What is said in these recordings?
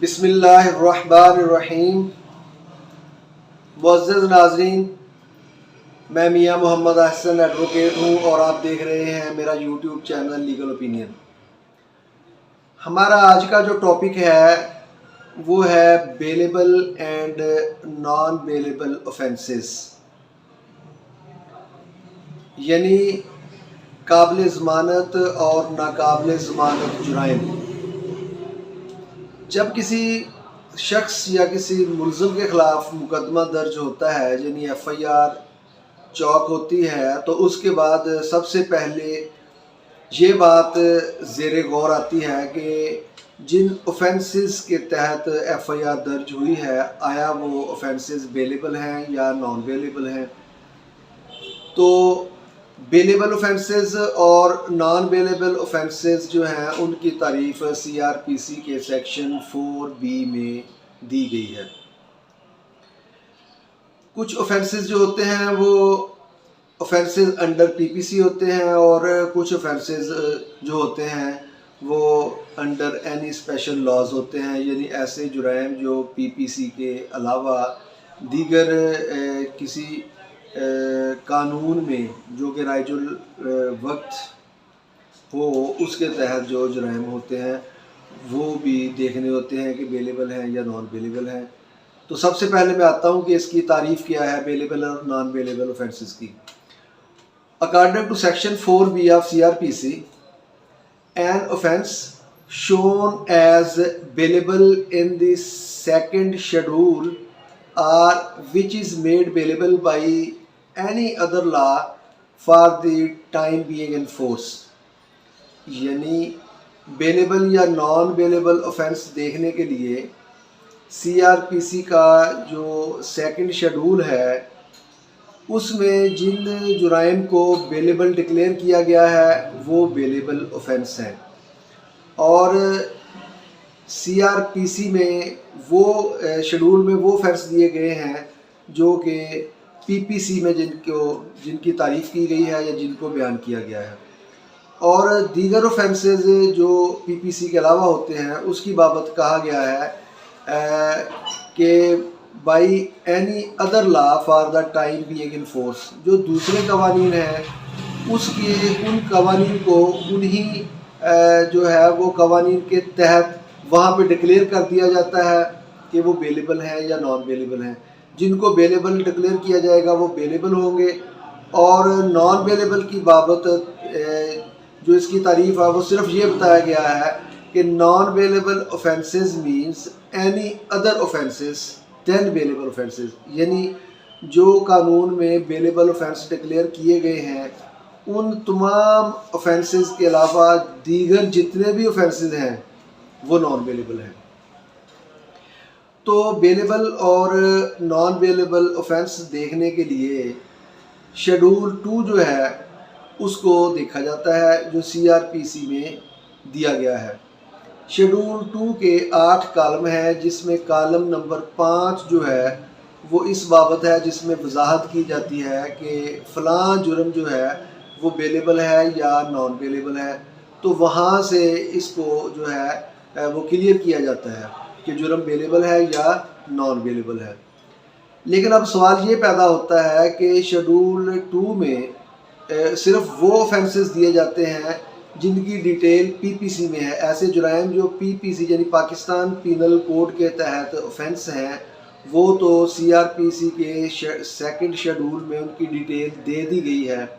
बिस्मिल्लाहिर्रहमानिर्रहीम। मुअज़्ज़ज़ नाज़रीन, मैं मियाँ मोहम्मद अहसन एडवोकेट हूँ और आप देख रहे हैं मेरा यूट्यूब चैनल लीगल ओपिनियन। हमारा आज का जो टॉपिक है वो है bailable and non bailable offences, यानी काबिल ज़मानत और नाकाबिल ज़मानत जुराइम। जब किसी शख्स या किसी मुलज़िम के ख़िलाफ़ मुकदमा दर्ज होता है, यानी FIR चौक होती है, तो उसके बाद सबसे पहले ये बात ज़ेरे गौर आती है कि जिन ऑफेंसेस के तहत FIR दर्ज हुई है, आया वो ऑफेंसेस बेलेबल हैं या नॉन बेलेबल हैं। तो बेलेबल ऑफेंसेस और नॉन बेलेबल ऑफेंसेस जो हैं उनकी तारीफ़ CRPC के सेक्शन 4B में दी गई है। कुछ ऑफेंसेस जो होते हैं वो ऑफेंसेस अंडर PPC होते हैं और कुछ ऑफेंसेस जो होते हैं वो अंडर एनी स्पेशल लॉज होते हैं, यानी ऐसे जुराइम जो PPC के अलावा दीगर किसी कानून में जो कि राइजुल वक्त हो उसके तहत जो जुराइम होते हैं वो भी देखने होते हैं कि बेलेबल हैं या नॉन बेलेबल हैं। तो सबसे पहले मैं आता हूँ कि इसकी तारीफ़ क्या है बेलेबल और नॉन बेलेबल ऑफेंसेस की। According to section 4B of CRPC, an offence shown as bailable in the second schedule or which is made bailable by any other law for the time being in force, यानी bailable या non bailable offence देखने के लिए CRPC का जो second schedule है उसमें जिन जुराइम को बेलेबल डिक्लेयर किया गया है वो बेलेबल ऑफेंस हैं, और CRPC में वो शेड्यूल में वो ऑफेंस दिए गए हैं जो कि PPC में जिनकी तारीफ़ की गई है या जिनको बयान किया गया है। और दीगर ऑफेंसेस जो PPC के अलावा होते हैं उसकी बाबत कहा गया है कि by any other law for the time being in force, जो दूसरे कवानीन हैं उसके उन कवानीन को उन्हीं जो है वो कवानीन के तहत वहाँ पे डिक्लेयर कर दिया जाता है कि वो बेलेबल हैं या नॉन बेलेबल हैं। जिनको बेलेबल डिक्लेयर किया जाएगा वो बेलेबल होंगे, और नॉन बेलेबल की बाबत जो इसकी तारीफ़ है वो सिर्फ ये बताया गया है कि non bailable offences means any other offences than bailable offences, यानी जो कानून में बेलेबल ऑफेंस डिक्लेयर किए गए हैं उन तमाम ऑफेंसेस के अलावा दीगर जितने भी ऑफेंसेस हैं वो नॉन बेलेबल हैं। तो बेलेबल और नॉन बेलेबल ऑफेंस देखने के लिए शेड्यूल 2 जो है उसको देखा जाता है जो CRPC में दिया गया है। शेड्यूल 2 के 8 कालम हैं, जिसमें कालम नंबर 5 जो है वो इस बाबत है जिसमें वजाहत की जाती है कि फ़लाँ जुर्म जो है वो बेलेबल है या नॉन बेलेबल है। तो वहाँ से इसको जो है वो क्लियर किया जाता है कि जुर्म बेलेबल है या नॉन बेलेबल है। लेकिन अब सवाल ये पैदा होता है कि शेड्यूल 2 में सिर्फ वो ऑफेंसेस दिए जाते हैं जिनकी डिटेल PPC में है। ऐसे जुराइम जो PPC यानी पाकिस्तान पीनल कोड के तहत ऑफेंस हैं वो तो CRPC के सेकंड शेड्यूल में उनकी डिटेल दे दी गई है,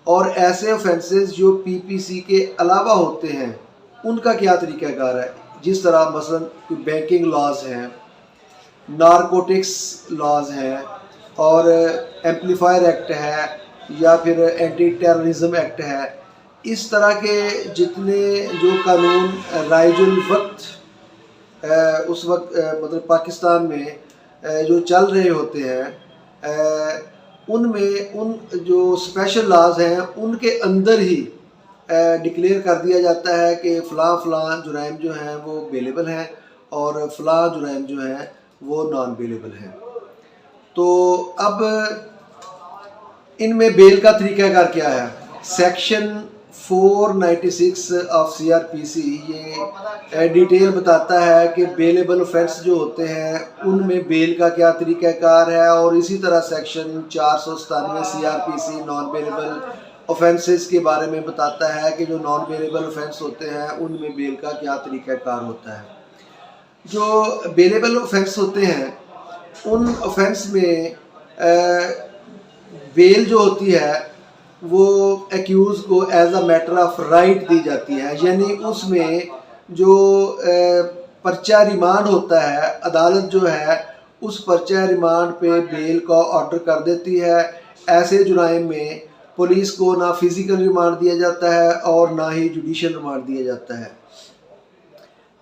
और ऐसे ऑफेंसेस जो PPC के अलावा होते हैं उनका क्या तरीक़ाकार है। जिस तरह मसलन बैंकिंग लॉज हैं, नारकोटिक्स लॉज हैं, और एम्पलीफायर एक्ट है या फिर एंटी टेररिज्म एक्ट है। इस तरह के जितने जो कानून राइजुल वक्त उस वक्त मतलब पाकिस्तान में जो चल रहे होते हैं उनमें उन जो स्पेशल लॉज हैं उनके अंदर ही डिक्लेयर कर दिया जाता है कि फ़लाँ जुराइम जो हैं वो बेलेबल हैं और फ़लाँ जुराइम जो हैं वो नॉन बेलेबल हैं। तो अब इनमें बेल का तरीक़ाकार क्या है। सेक्शन 496 ऑफ CRPC ये डिटेल बताता है कि बेलेबल ऑफेंस जो होते हैं उनमें बेल का क्या तरीक़ाकार है, और इसी तरह section 497 CRPC non bailable offences के बारे में बताता है कि जो नॉन बेलेबल ऑफेंस होते हैं उनमें बेल का क्या तरीक़ाकार होता है। जो बेलेबल ऑफेंस होते हैं उन ऑफेंस में बेल जो होती है वो एक्यूज़ को as a matter of right दी जाती है, यानी उसमें जो पर्चा रिमांड होता है, अदालत जो है उस पर्चा रिमांड पे बेल का ऑर्डर कर देती है। ऐसे जुराइम में पुलिस को ना फिज़िकल रिमांड दिया जाता है और ना ही जुडिशल रिमांड दिया जाता है।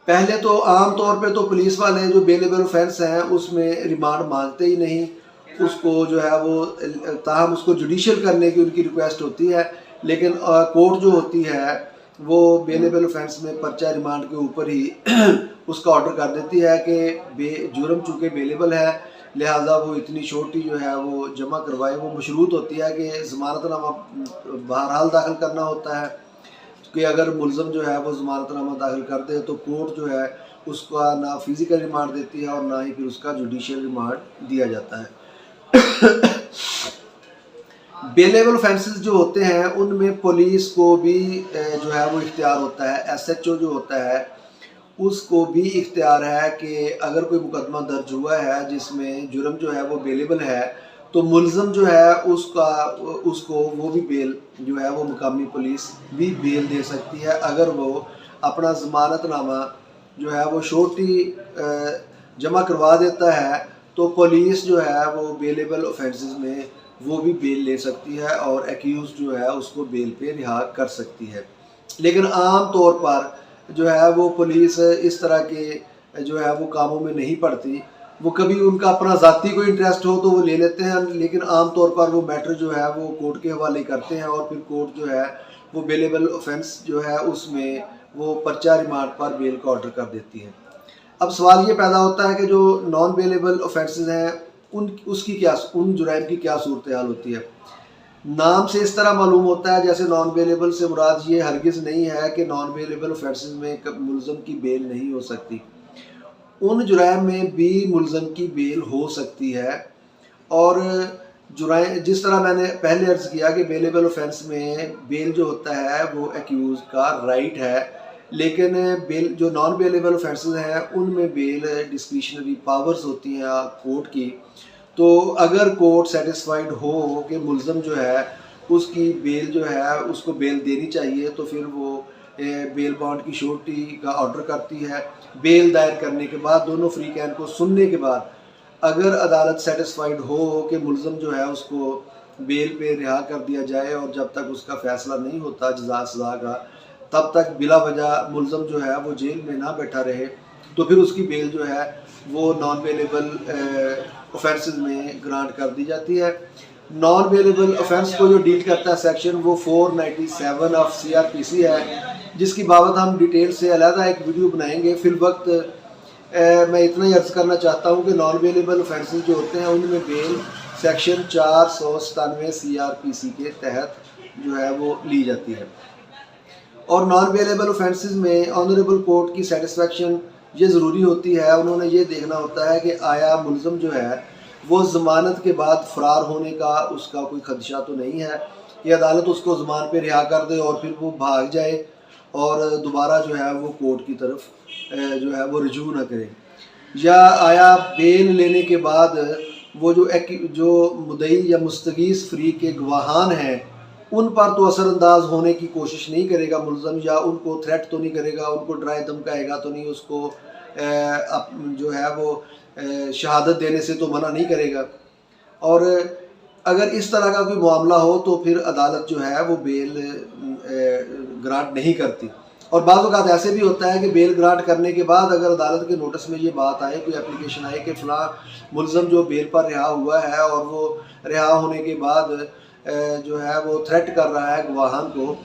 पहले तो आम तौर पे तो पुलिस वाले जो बेलेबल ऑफेंस हैं उसमें रिमांड मांगते ही नहीं, उसको जो है वो ताहम उसको जुडिशल करने की उनकी रिक्वेस्ट होती है, लेकिन कोर्ट जो होती है वो बेलेबल ऑफेंस में पर्चा रिमांड के ऊपर ही उसका ऑर्डर कर देती है कि जुर्म चूँकि बेलेबल है लिहाजा वो इतनी छोटी जो है वो जमा करवाए। वो मशरूत होती है कि ज़मानतनामा बहरहाल दाखिल करना होता है कि अगर मुलज़म जो है वो ज़मानतनामा दाखिल कर दे तो कोर्ट जो है उसका ना फिज़िकल रिमांड देती है और ना ही फिर उसका जुडिशियल रिमांड दिया जाता है। बेलेबल ऑफेंसेस जो होते हैं उनमें पुलिस को भी जो है वो इख्तियार होता है, SHO जो होता है उसको भी इख्तियार है कि अगर कोई मुकदमा दर्ज हुआ है जिसमें जुर्म जो है वो बेलेबल है तो मुलज़म जो है उसको वो भी बेल जो है वो मुकामी पुलिस भी बेल दे सकती है अगर वो अपना ज़मानतनामा जो है वो छोटी जमा करवा देता है, तो पुलिस जो है वो बेलेबल ऑफेंसेस में वो भी बेल ले सकती है और एक्यूज़ जो है उसको बेल पे रिहा कर सकती है। लेकिन आम तौर पर जो है वो पुलिस इस तरह के जो है वो कामों में नहीं पड़ती। वो कभी उनका अपना ज़ाती कोई इंटरेस्ट हो तो वो ले लेते हैं, लेकिन आम तौर पर वो मैटर जो है वो कोर्ट के हवाले करते हैं और फिर कोर्ट जो है वो बेलेबल ऑफेंस जो है उसमें वो पर्चा रिमांड पर बेल का ऑर्डर कर देती है। अब सवाल ये पैदा होता है कि जो नॉन बेलेबल ऑफेंसेस हैं उन जुराइम की क्या सूरत हाल होती है। नाम से इस तरह मालूम होता है जैसे नॉन बेलेबल से मुराद ये हरगिज़ नहीं है कि नॉन बेलेबल ऑफेंसेस में मुलज़म की बेल नहीं हो सकती। उन जुराइम में भी मुलज़म की बेल हो सकती है, और जुराइम जिस तरह मैंने पहले अर्ज़ किया कि बेलेबल ऑफेंस में बेल जो होता है वो एक्यूज़ का राइट है, लेकिन बेल जो नॉन बेलेबल ऑफेंसेस हैं उनमें बेल डिस्क्रिशनरी पावर्स होती हैं कोर्ट की। तो अगर कोर्ट सेटिस्फाइड हो कि मुलज़म जो है उसकी बेल जो है उसको बेल देनी चाहिए तो फिर वो बेल बॉन्ड की श्योरिटी का ऑर्डर करती है। बेल दायर करने के बाद दोनों फ्री कैन को सुनने के बाद अगर अदालत सेटिस्फाइड हो कि मुलज़म जो है उसको बेल पे रिहा कर दिया जाए और जब तक उसका फ़ैसला नहीं होता जज़ा सज़ा का तब तक बिला वजह मुलज़म जो है वो जेल में ना बैठा रहे, तो फिर उसकी बेल जो है वो नॉन बेलेबल ऑफेंसेस में ग्रांट कर दी जाती है। नॉन बेलेबल ऑफेंस को जो डील करता है सेक्शन वो 497 ऑफ CRPC है, जिसकी बाबत हम डिटेल से अलहदा एक वीडियो बनाएंगे। फिल वक्त मैं इतना ही अर्ज़ करना चाहता हूँ कि नॉन बेलेबल ऑफेंसेस जो होते हैं उनमें बेल सेक्शन 497 CRPC के तहत जो है वो ली जाती है। और नॉन बेलेबल ऑफेंसेस में ऑनरेबल कोर्ट की सेटिस्फेक्शन ये ज़रूरी होती है। उन्होंने ये देखना होता है कि आया मुलज़म जो है वो ज़मानत के बाद फ़रार होने का उसका कोई खदशा तो नहीं है कि अदालत उसको ज़मान पे रिहा कर दे और फिर वो भाग जाए और दोबारा जो है वो कोर्ट की तरफ जो है वो रजू ना करे, या आया बेल लेने के बाद वो जो मुद्दई या मुस्तगीस फ्री के गवाहान हैं उन पर तो असरअंदाज होने की कोशिश नहीं करेगा मुलज़म, या उनको थ्रेट तो नहीं करेगा, उनको डराए धमकाएगा तो नहीं, उसको जो है वो शहादत देने से तो मना नहीं करेगा। और अगर इस तरह का कोई मामला हो तो फिर अदालत जो है वो बेल ग्रांट नहीं करती। और बाज़ औक़ात ऐसे भी होता है कि बेल ग्रांट करने के बाद अगर अदालत के नोटिस में ये बात आए, कोई एप्लीकेशन आए कि फ़लाँ मुलज़म जो बेल पर रिहा हुआ है और वो रिहा होने के बाद जो है वो थ्रेट कर रहा है गवाहान को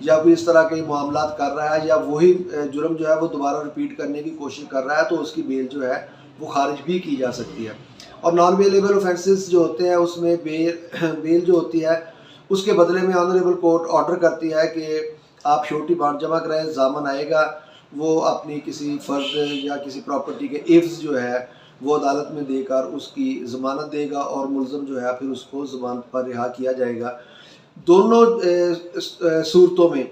या कोई इस तरह के मामला कर रहा है या वही जुर्म जो है वो दोबारा रिपीट करने की कोशिश कर रहा है, तो उसकी बेल जो है वो खारिज भी की जा सकती है। और नॉन बेलेबल ऑफेंसेस जो होते हैं उसमें बेल जो होती है उसके बदले में ऑनरेबल कोर्ट ऑर्डर करती है कि आप श्योरिटी बॉन्ड जमा कराएं, ज़ामन आएगा, वो अपनी किसी फ़र्द या किसी प्रॉपर्टी के एव्स जो है वो अदालत में देकर उसकी ज़मानत देगा और मुलज़म जो है फिर उसको ज़मानत पर रिहा किया जाएगा। दोनों सूरतों में,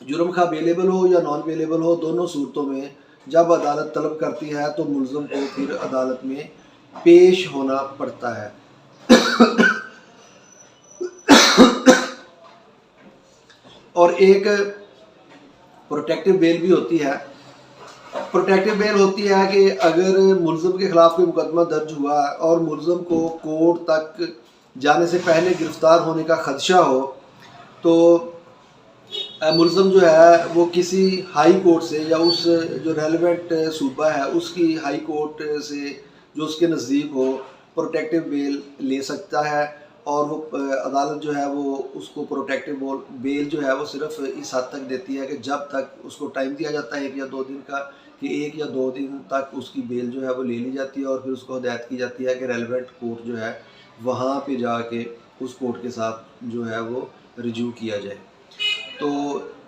जुर्म का बेलेबल हो या नॉन बेलेबल हो, दोनों सूरतों में जब अदालत तलब करती है तो मुलज़म को फिर अदालत में पेश होना पड़ता है। और एक प्रोटेक्टिव बेल भी होती है। प्रोटेक्टिव बेल होती है कि अगर मुलज़म के ख़िलाफ़ कोई मुकदमा दर्ज हुआ और मुलज़म को कोर्ट तक जाने से पहले गिरफ़्तार होने का ख़दशा हो, तो मुलज़म जो है वो किसी हाई कोर्ट से या उस जो रेलेवेंट सूबा है उसकी हाई कोर्ट से जो उसके नज़दीक हो प्रोटेक्टिव बेल ले सकता है। और वो अदालत जो है वो उसको प्रोटेक्टिव बेल जो है वो सिर्फ इस हद तक देती है कि जब तक उसको टाइम दिया जाता है 1 या 2 दिन का, कि 1 या 2 दिन तक उसकी बेल जो है वो ले ली जाती है और फिर उसको हिदायत की जाती है कि रेलेवेंट कोर्ट जो है वहाँ पे जाके उस कोर्ट के साथ जो है वो रिज्यू किया जाए। तो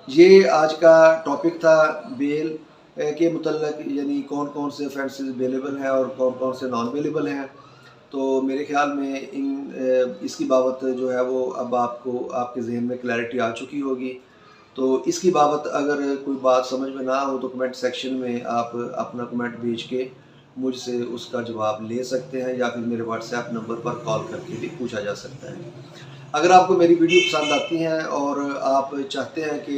ये आज का टॉपिक था बेल के मुतल्लक, यानी कौन कौन से ऑफेंसेस बेलेबल हैं और कौन कौन से नॉन बेलेबल हैं। तो मेरे ख्याल में इसकी बाबत जो है वो अब आपको आपके जहन में क्लैरिटी आ चुकी होगी। तो इसकी बाबत अगर कोई बात समझ में ना हो तो कमेंट सेक्शन में आप अपना कमेंट भेज के मुझसे उसका जवाब ले सकते हैं या फिर मेरे व्हाट्सएप नंबर पर कॉल करके भी पूछा जा सकता है। अगर आपको मेरी वीडियो पसंद आती हैं और आप चाहते हैं कि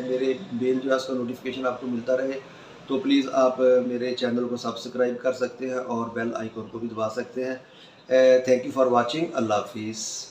मेरे बेल जो है उसका नोटिफिकेशन आपको मिलता रहे, तो प्लीज़ आप मेरे चैनल को सब्सक्राइब कर सकते हैं और बेल आइकन को भी दबा सकते हैं। Thank you for watching. अल्लाह हाफिज़।